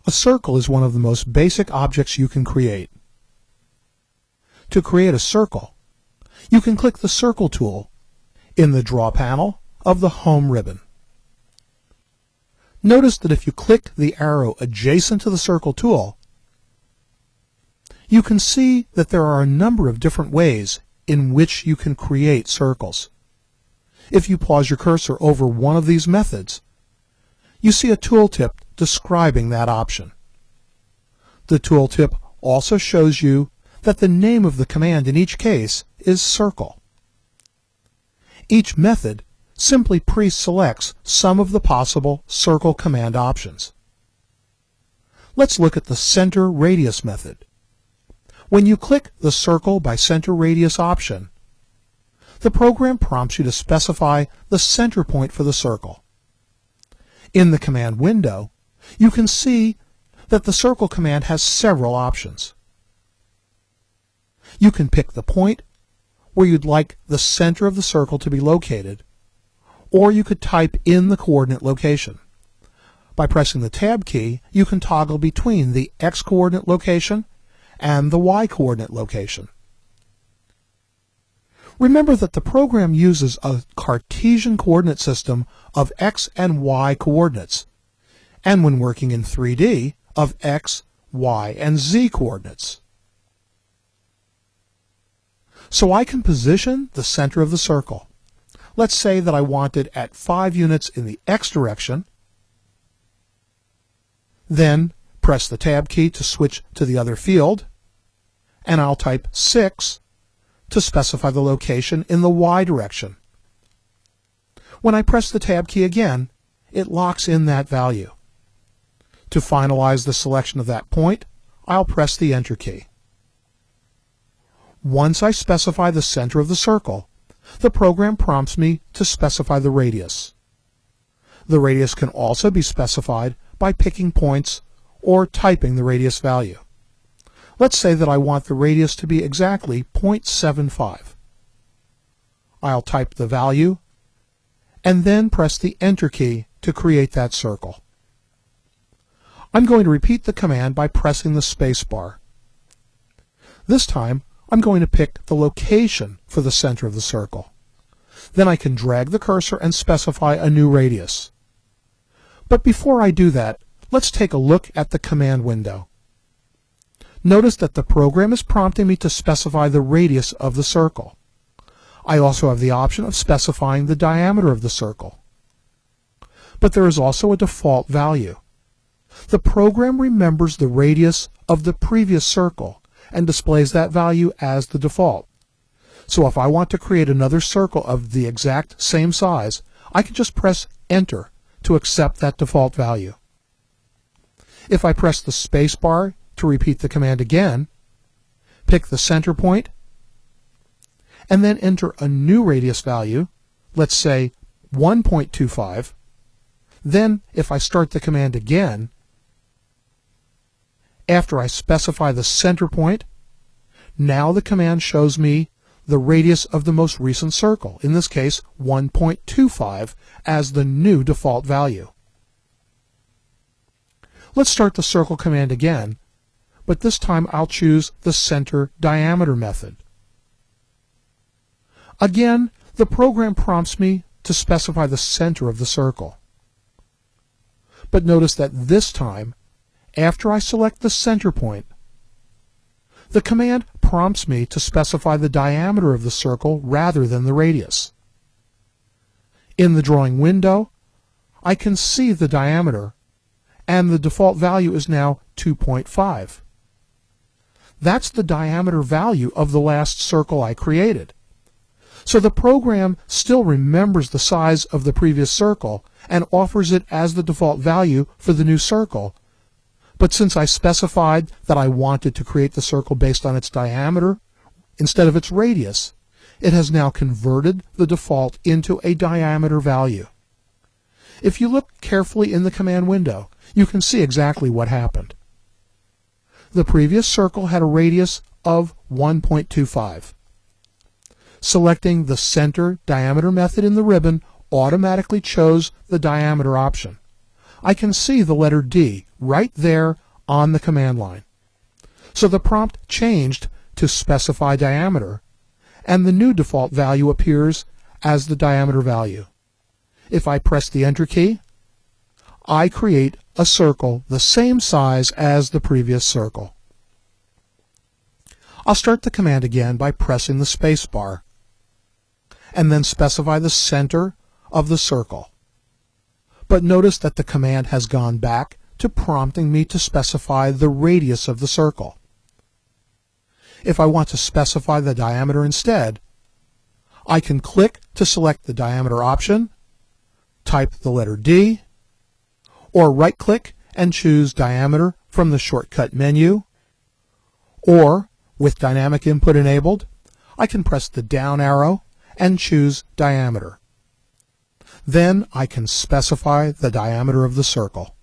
A circle is one of the most basic objects you can create. To create a circle, you can click the Circle tool in the Draw panel of the Home ribbon. Notice that if you click the arrow adjacent to the Circle tool, you can see that there are a number of different ways in which you can create circles. If you pause your cursor over one of these methods, you see a tooltip describing that option. The tooltip also shows you that the name of the command in each case is circle. Each method simply pre-selects some of the possible circle command options. Let's look at the center radius method. When you click the Circle by Center Radius option, the program prompts you to specify the center point for the circle. In the command window, you can see that the circle command has several options. You can pick the point where you'd like the center of the circle to be located, or you could type in the coordinate location. By pressing the Tab key, you can toggle between the X coordinate location and the Y coordinate location. Remember that the program uses a Cartesian coordinate system of X and Y coordinates, and when working in 3D, of X, Y, and Z coordinates. So I can position the center of the circle. Let's say that I want it at 5 units in the X direction, then press the Tab key to switch to the other field, and I'll type 6 to specify the location in the Y direction. When I press the Tab key again, it locks in that value. To finalize the selection of that point, I'll press the Enter key. Once I specify the center of the circle, the program prompts me to specify the radius. The radius can also be specified by picking points or typing the radius value. Let's say that I want the radius to be exactly 0.75. I'll type the value and then press the Enter key to create that circle. I'm going to repeat the command by pressing the space bar. This time, I'm going to pick the location for the center of the circle. Then I can drag the cursor and specify a new radius. But before I do that, let's take a look at the command window. Notice that the program is prompting me to specify the radius of the circle. I also have the option of specifying the diameter of the circle. But there is also a default value. The program remembers the radius of the previous circle and displays that value as the default. So if I want to create another circle of the exact same size, I can just press Enter to accept that default value. If I press the space bar to repeat the command again, pick the center point, and then enter a new radius value, let's say 1.25, then if I start the command again, after I specify the center point, now the command shows me the radius of the most recent circle, in this case 1.25, as the new default value. Let's start the circle command again, but this time I'll choose the center diameter method. Again, the program prompts me to specify the center of the circle. But notice that this time, after I select the center point, the command prompts me to specify the diameter of the circle rather than the radius. In the drawing window, I can see the diameter, and the default value is now 2.5. That's the diameter value of the last circle I created. So the program still remembers the size of the previous circle and offers it as the default value for the new circle. But since I specified that I wanted to create the circle based on its diameter instead of its radius, it has now converted the default into a diameter value. If you look carefully in the command window, you can see exactly what happened. The previous circle had a radius of 1.25. Selecting the center diameter method in the ribbon automatically chose the diameter option. I can see the letter D right there on the command line. So the prompt changed to specify diameter, and the new default value appears as the diameter value. If I press the Enter key, I create a circle the same size as the previous circle. I'll start the command again by pressing the space bar, and then specify the center of the circle. But notice that the command has gone back to prompting me to specify the radius of the circle. If I want to specify the diameter instead, I can click to select the diameter option, type the letter D, or right-click and choose diameter from the shortcut menu, or with dynamic input enabled, I can press the down arrow and choose diameter. Then I can specify the diameter of the circle.